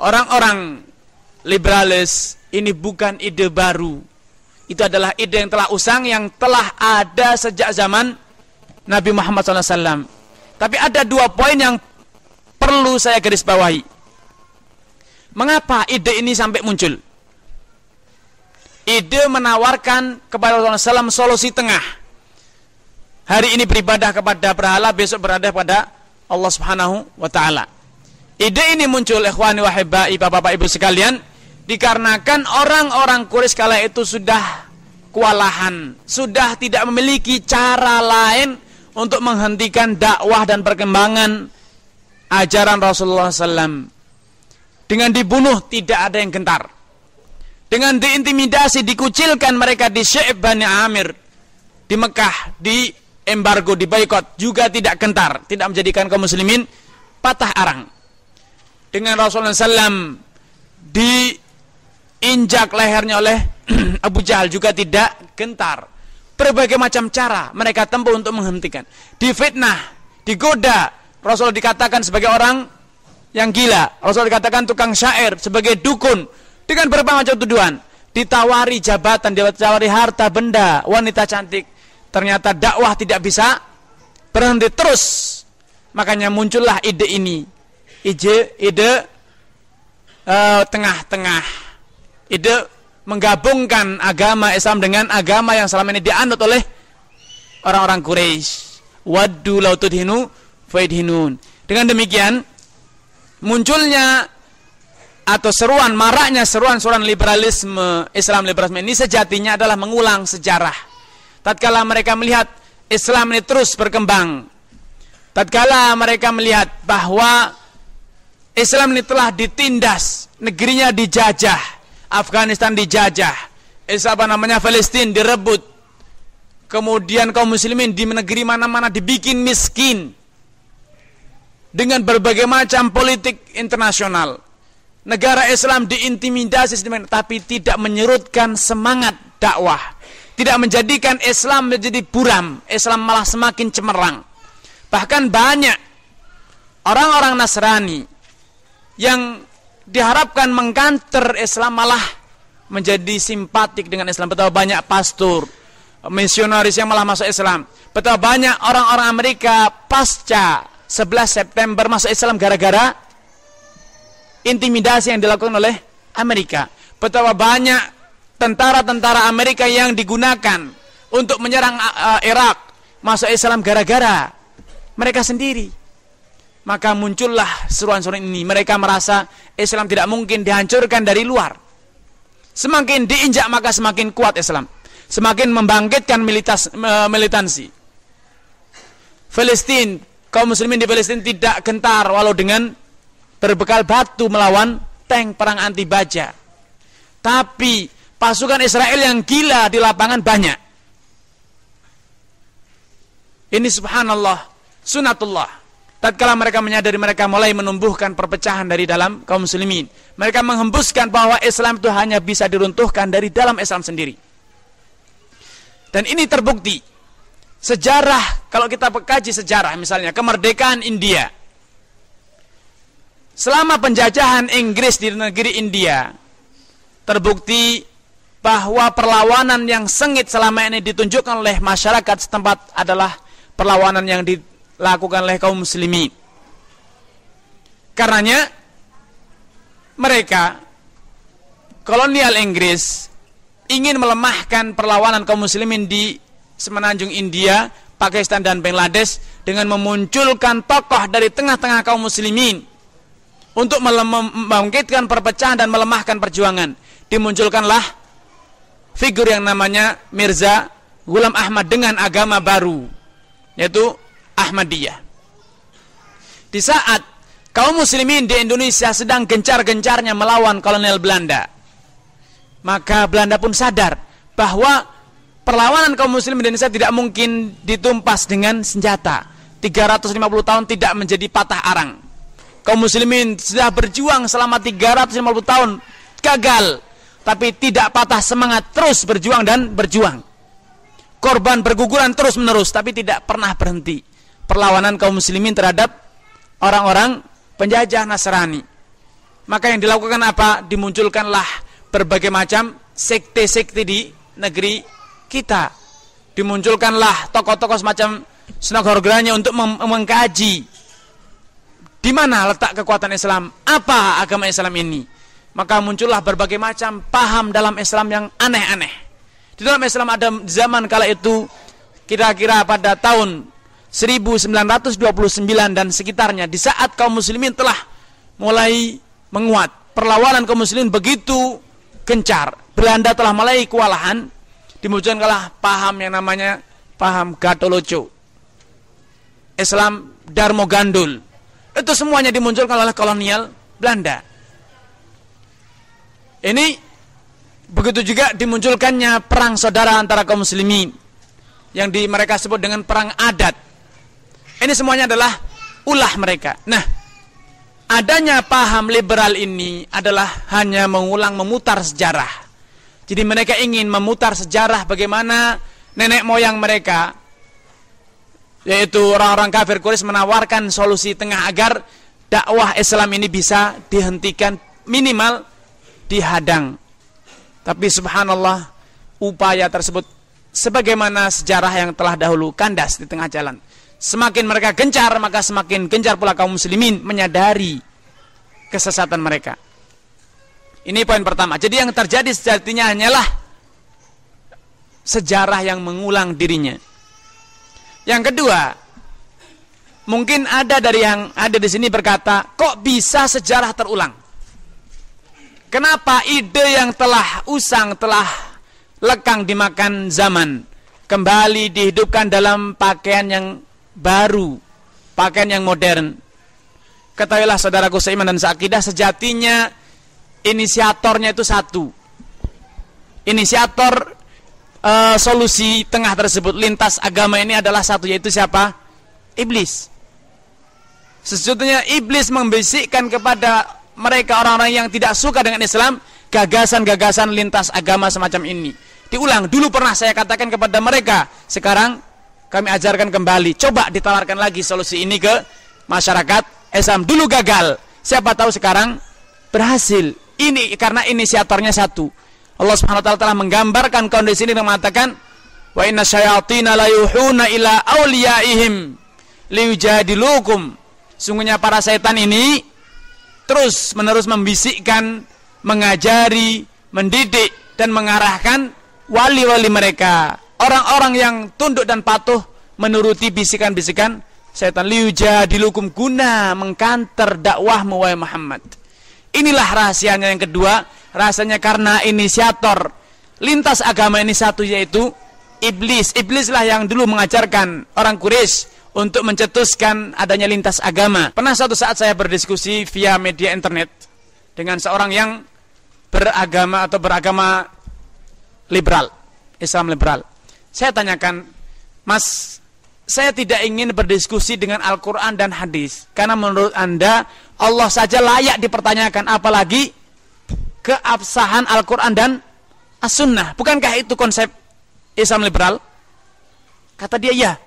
orang-orang liberalis ini bukan ide baru. Itu adalah ide yang telah usang, yang telah ada sejak zaman Nabi Muhammad SAW. Tapi ada dua poin yang perlu saya garis bawahi. Mengapa ide ini sampai muncul? Ide menawarkan kepada Rasulullah SAW solusi tengah. Hari ini beribadah kepada berhala, besok beribadah kepada Allah Subhanahu wa Ta'ala. Ide ini muncul, ikhwani wa hibai, bapak-bapak ibu sekalian, dikarenakan orang-orang Quraisy kala itu sudah kewalahan, sudah tidak memiliki cara lain untuk menghentikan dakwah dan perkembangan ajaran Rasulullah SAW. Dengan dibunuh tidak ada yang gentar. Dengan diintimidasi, dikucilkan mereka di Syi'b Bani Amir, di Mekah, di embargo, di boikot, juga tidak gentar, tidak menjadikan kaum muslimin patah arang. Dengan Rasulullah SAW diinjak lehernya oleh Abu Jahal, juga tidak gentar. Berbagai macam cara mereka tempuh untuk menghentikan. Difitnah, digoda, Rasulullah dikatakan sebagai orang yang gila, Rasulullah dikatakan tukang syair, sebagai dukun, dengan berbagai macam tuduhan. Ditawari jabatan, ditawari harta benda, wanita cantik. Ternyata dakwah tidak bisa berhenti terus. Makanya muncullah ide ini. Ide tengah-tengah. Ide menggabungkan agama Islam dengan agama yang selama ini dianut oleh orang-orang Quraisy. Waddu law tudhinu faidhinun. Dengan demikian munculnya atau maraknya seruan liberalisme, Islam liberalisme ini sejatinya adalah mengulang sejarah. Tatkala mereka melihat Islam ini terus berkembang, tatkala mereka melihat bahwa Islam ini telah ditindas, negerinya dijajah, Afghanistan dijajah, Palestina direbut, kemudian kaum muslimin di negeri mana-mana dibikin miskin dengan berbagai macam politik internasional. Negara Islam diintimidasi, tapi tidak menyurutkan semangat dakwah. Tidak menjadikan Islam menjadi buram. Islam malah semakin cemerlang. Bahkan banyak orang-orang Nasrani yang diharapkan mengkanter Islam malah menjadi simpatik dengan Islam. Betapa banyak pastor, misionaris yang malah masuk Islam. Betapa banyak orang-orang Amerika pasca 11 September masuk Islam gara-gara intimidasi yang dilakukan oleh Amerika. Betapa banyak tentara-tentara Amerika yang digunakan untuk menyerang Irak masuk Islam gara-gara mereka sendiri. Maka muncullah seruan-seruan ini. Mereka merasa Islam tidak mungkin dihancurkan dari luar. Semakin diinjak maka semakin kuat Islam, semakin membangkitkan militansi. Palestina, kaum muslimin di Palestina tidak gentar walau dengan berbekal batu melawan tank perang anti baja. Tapi pasukan Israel yang gila di lapangan banyak. Ini subhanallah, sunatullah. Tatkala mereka menyadari mereka mulai menumbuhkan perpecahan dari dalam kaum muslimin, mereka menghembuskan bahwa Islam itu hanya bisa diruntuhkan dari dalam Islam sendiri. Dan ini terbukti. Sejarah, kalau kita kaji sejarah, misalnya kemerdekaan India. Selama penjajahan Inggris di negeri India, terbukti bahwa perlawanan yang sengit selama ini ditunjukkan oleh masyarakat setempat adalah perlawanan yang dilakukan oleh kaum muslimin. Karenanya mereka, kolonial Inggris, ingin melemahkan perlawanan kaum muslimin di semenanjung India, Pakistan dan Bangladesh dengan memunculkan tokoh dari tengah-tengah kaum muslimin untuk membangkitkan perpecahan dan melemahkan perjuangan. Dimunculkanlah figur yang namanya Mirza Ghulam Ahmad dengan agama baru, yaitu Ahmadiyah. Di saat kaum muslimin di Indonesia sedang gencar-gencarnya melawan kolonial Belanda, maka Belanda pun sadar bahwa perlawanan kaum muslim di Indonesia tidak mungkin ditumpas dengan senjata. 350 tahun tidak menjadi patah arang. Kaum muslimin sudah berjuang selama 350 tahun, gagal, tapi tidak patah semangat, terus berjuang dan berjuang. Korban berguguran terus menerus, tapi tidak pernah berhenti perlawanan kaum muslimin terhadap orang-orang penjajah Nasrani. Maka yang dilakukan apa? Dimunculkanlah berbagai macam sekte-sekte di negeri kita. Dimunculkanlah tokoh-tokoh semacam Sunan Horgranya untuk mengkaji di mana letak kekuatan Islam, apa agama Islam ini. Maka muncullah berbagai macam paham dalam Islam yang aneh-aneh. Di dalam Islam ada zaman kala itu, kira-kira pada tahun 1929 dan sekitarnya, di saat kaum muslimin telah mulai menguat, perlawanan kaum muslimin begitu gencar, Belanda telah mulai kewalahan, dimunculkanlah paham yang namanya paham Gatoloco, Islam Darmo Gandul. Itu semuanya dimunculkan oleh kolonial Belanda. Ini begitu juga dimunculkannya perang saudara antara kaum muslimin yang mereka sebut dengan perang adat. Ini semuanya adalah ulah mereka. Nah, adanya paham liberal ini adalah hanya memutar sejarah. Jadi mereka ingin memutar sejarah bagaimana nenek moyang mereka, yaitu orang-orang kafir Quraisy, menawarkan solusi tengah agar dakwah Islam ini bisa dihentikan, minimal dihadang. Tapi subhanallah, upaya tersebut sebagaimana sejarah yang telah dahulu kandas di tengah jalan. Semakin mereka gencar, maka semakin gencar pula kaum muslimin menyadari kesesatan mereka. Ini poin pertama. Jadi yang terjadi sejatinya hanyalah sejarah yang mengulang dirinya. Yang kedua, mungkin ada dari yang ada di sini berkata, kok bisa sejarah terulang? Kenapa ide yang telah usang, telah lekang dimakan zaman, kembali dihidupkan dalam pakaian yang baru, pakaian yang modern? Ketahuilah saudaraku seiman dan seakidah, sejatinya inisiatornya itu satu. Inisiator solusi tengah tersebut, lintas agama ini adalah satu, yaitu siapa? Iblis. Sesungguhnya iblis membisikkan kepada mereka orang-orang yang tidak suka dengan Islam gagasan-gagasan lintas agama semacam ini. Diulang, dulu pernah saya katakan kepada mereka, sekarang kami ajarkan kembali. Coba ditawarkan lagi solusi ini ke masyarakat Islam. Dulu gagal, siapa tahu sekarang berhasil. Ini karena inisiatornya satu. Allah Subhanahu wa taala telah menggambarkan kondisi ini dengan mengatakan, wa inna syayatina la yuhuna ila awliyaihim liyujadilukum. Sungguhnya para setan ini terus menerus membisikkan, mengajari, mendidik dan mengarahkan wali-wali mereka, orang-orang yang tunduk dan patuh menuruti bisikan-bisikan setan, liyujadilukum, guna mengkanter dakwahmu wahai Muhammad. Inilah rahasianya yang kedua. Rasanya karena inisiator lintas agama ini satu, yaitu iblis. Iblislah yang dulu mengajarkan orang Quraisy untuk mencetuskan adanya lintas agama. Pernah suatu saat saya berdiskusi via media internet dengan seorang yang beragama atau beragama liberal, Islam liberal. Saya tanyakan, Mas, saya tidak ingin berdiskusi dengan Al-Quran dan hadis, karena menurut Anda Allah saja layak dipertanyakan, apalagi keabsahan Al-Quran dan As-Sunnah. Bukankah itu konsep Islam liberal? Kata dia, ya.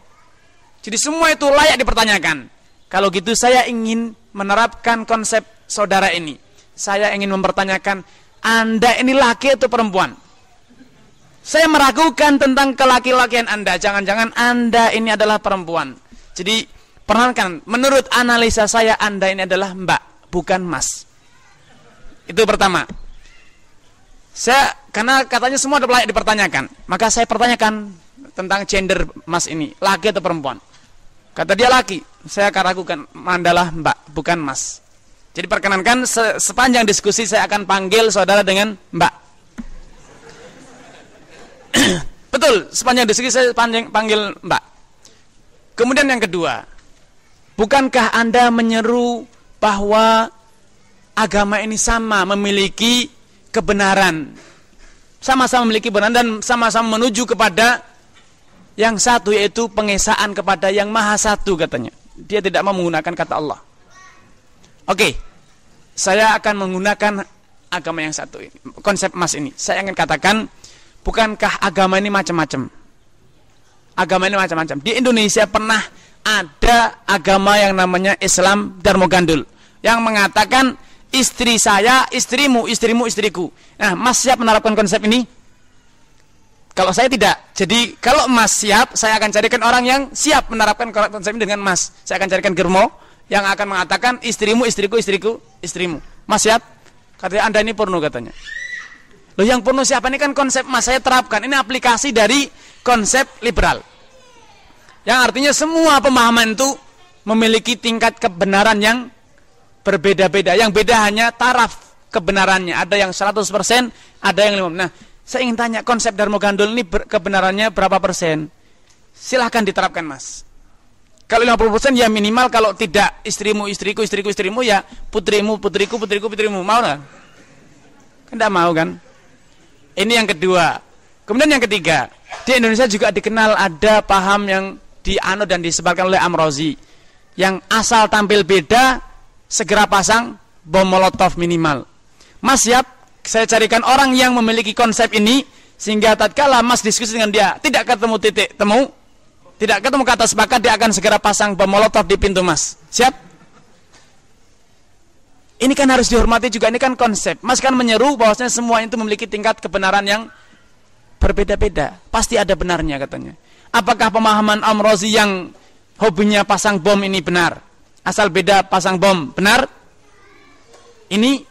Jadi semua itu layak dipertanyakan. Kalau gitu saya ingin menerapkan konsep saudara ini. Saya ingin mempertanyakan, Anda ini laki atau perempuan? Saya meragukan tentang kelaki-lakian Anda. Jangan-jangan Anda ini adalah perempuan. Jadi perhatikan, menurut analisa saya Anda ini adalah mbak, bukan mas. Itu pertama. Karena katanya semua layak dipertanyakan, maka saya pertanyakan tentang gender mas ini, laki atau perempuan. Kata dia laki. Saya akan ragukan, Adalah mbak, bukan mas. Jadi perkenankan sepanjang diskusi saya akan panggil saudara dengan mbak. Betul, sepanjang diskusi saya panggil mbak. Kemudian yang kedua, bukankah Anda menyeru bahwa agama ini sama memiliki kebenaran, sama-sama memiliki kebenaran dan sama-sama menuju kepada yang satu, yaitu pengesaan kepada yang maha satu, katanya. Dia tidak mau menggunakan kata Allah. Oke, saya akan menggunakan agama yang satu ini, konsep mas ini. Saya ingin katakan, bukankah agama ini macam-macam? Agama ini macam-macam. Di Indonesia pernah ada agama yang namanya Islam Darmo Gandul, yang mengatakan istri saya, istrimu, istrimu, istriku. Nah, Mas siap menerapkan konsep ini? Kalau saya tidak. Jadi kalau Mas siap, saya akan carikan orang yang siap menerapkan konsep ini dengan Mas. Saya akan carikan germo yang akan mengatakan istrimu, istriku, istriku, istrimu. Mas siap? Katanya Anda ini porno katanya. Loh, yang porno siapa? Ini kan konsep Mas, saya terapkan. Ini aplikasi dari konsep liberal. Yang artinya semua pemahaman itu memiliki tingkat kebenaran yang berbeda-beda. Yang beda hanya taraf kebenarannya. Ada yang 100%, ada yang 50%. Nah, saya ingin tanya, konsep Darmo Gandul ini kebenarannya berapa persen? Silahkan diterapkan, Mas. Kalau 50% ya minimal, kalau tidak istrimu, istriku, istriku, istrimu, ya putrimu, putriku, putriku, putrimu. Mau nggak? Kan tidak mau kan? Ini yang kedua. Kemudian yang ketiga, di Indonesia juga dikenal ada paham yang dianut dan disebarkan oleh Amrozi, yang asal tampil beda, segera pasang bom molotov minimal. Mas siap? Saya carikan orang yang memiliki konsep ini, sehingga tatkala Mas diskusi dengan dia, tidak ketemu titik temu, tidak ketemu kata sepakat, dia akan segera pasang bom molotov di pintu Mas. Siap? Ini kan harus dihormati juga, ini kan konsep. Mas kan menyeru bahwasanya semua itu memiliki tingkat kebenaran yang berbeda-beda. Pasti ada benarnya katanya. Apakah pemahaman Amrozi yang hobinya pasang bom ini benar? Asal beda pasang bom, benar? Ini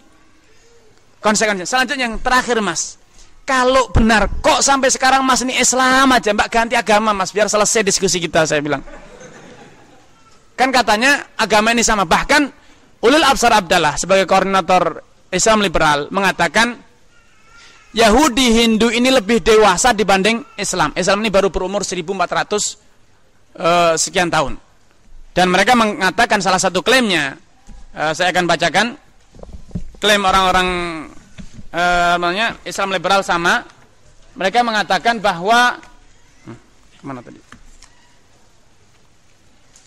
konsekuensinya. Selanjutnya yang terakhir, Mas. Kalau benar, kok sampai sekarang Mas ini Islam aja, Mbak, ganti agama, Mas, biar selesai diskusi kita, saya bilang. Kan katanya agama ini sama. Bahkan Ulil Absar Abdallah sebagai koordinator Islam liberal mengatakan Yahudi Hindu ini lebih dewasa dibanding Islam. Islam ini baru berumur 1400 sekian tahun. Dan mereka mengatakan salah satu klaimnya, saya akan bacakan klaim orang-orang Islam liberal sama. Mereka mengatakan bahwa kemana tadi?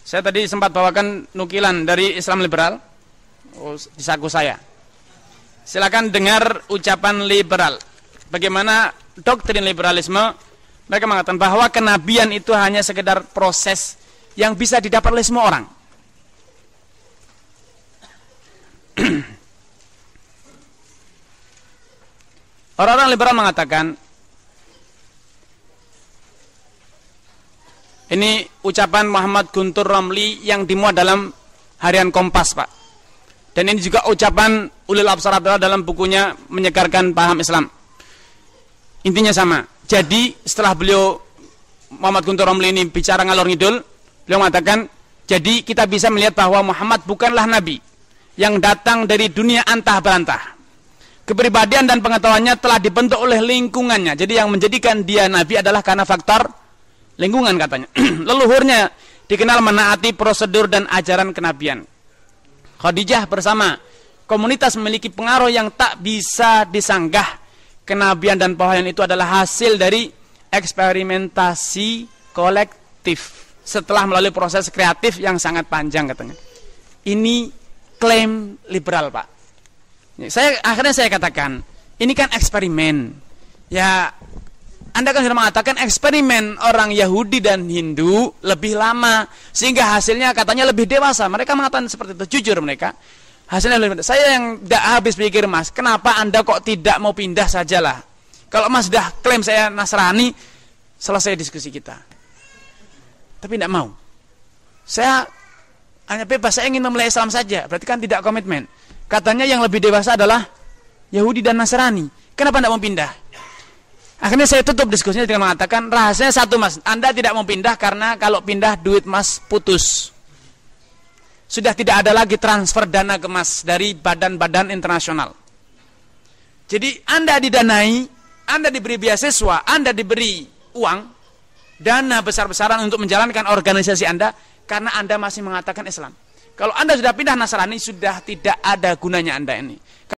Saya tadi sempat bawakan nukilan dari Islam liberal di saku saya. Silakan dengar ucapan liberal. Bagaimana doktrin liberalisme. Mereka mengatakan bahwa kenabian itu hanya sekedar proses yang bisa didapat oleh semua orang. Orang-orang liberal mengatakan, ini ucapan Muhammad Guntur Romli yang dimuat dalam Harian Kompas, Pak. Dan ini juga ucapan Ulil Absar Abdallah dalam bukunya Menyegarkan Paham Islam. Intinya sama. Jadi setelah beliau Muhammad Guntur Romli ini bicara ngalor ngidul, beliau mengatakan, jadi kita bisa melihat bahwa Muhammad bukanlah nabi yang datang dari dunia antah berantah. Kepribadian dan pengetahuannya telah dibentuk oleh lingkungannya. Jadi yang menjadikan dia nabi adalah karena faktor lingkungan, katanya. Leluhurnya dikenal menaati prosedur dan ajaran kenabian. Khadijah bersama komunitas memiliki pengaruh yang tak bisa disanggah. Kenabian dan pewahyuan itu adalah hasil dari eksperimentasi kolektif setelah melalui proses kreatif yang sangat panjang, katanya. Ini klaim liberal, Pak. Akhirnya saya katakan, ini kan eksperimen. Ya, Anda kan sudah mengatakan eksperimen orang Yahudi dan Hindu lebih lama, sehingga hasilnya katanya lebih dewasa. Mereka mengatakan seperti itu, jujur mereka. Hasilnya lebih dewasa. Saya yang tidak habis pikir, Mas, kenapa Anda kok tidak mau pindah sajalah? Kalau Mas sudah klaim saya Nasrani, selesai diskusi kita. Tapi tidak mau. Saya hanya bebas, saya ingin memulai Islam saja. Berarti kan tidak komitmen. Katanya yang lebih dewasa adalah Yahudi dan Nasrani. Kenapa tidak mau pindah? Akhirnya saya tutup diskusinya dengan mengatakan, rahasianya satu, Mas. Anda tidak mau pindah karena kalau pindah duit Mas putus. Sudah tidak ada lagi transfer dana ke Mas dari badan-badan internasional. Jadi Anda didanai, Anda diberi beasiswa, Anda diberi uang, dana besar-besaran untuk menjalankan organisasi Anda, karena Anda masih mengatakan Islam. Kalau Anda sudah pindah Nasrani, sudah tidak ada gunanya Anda ini.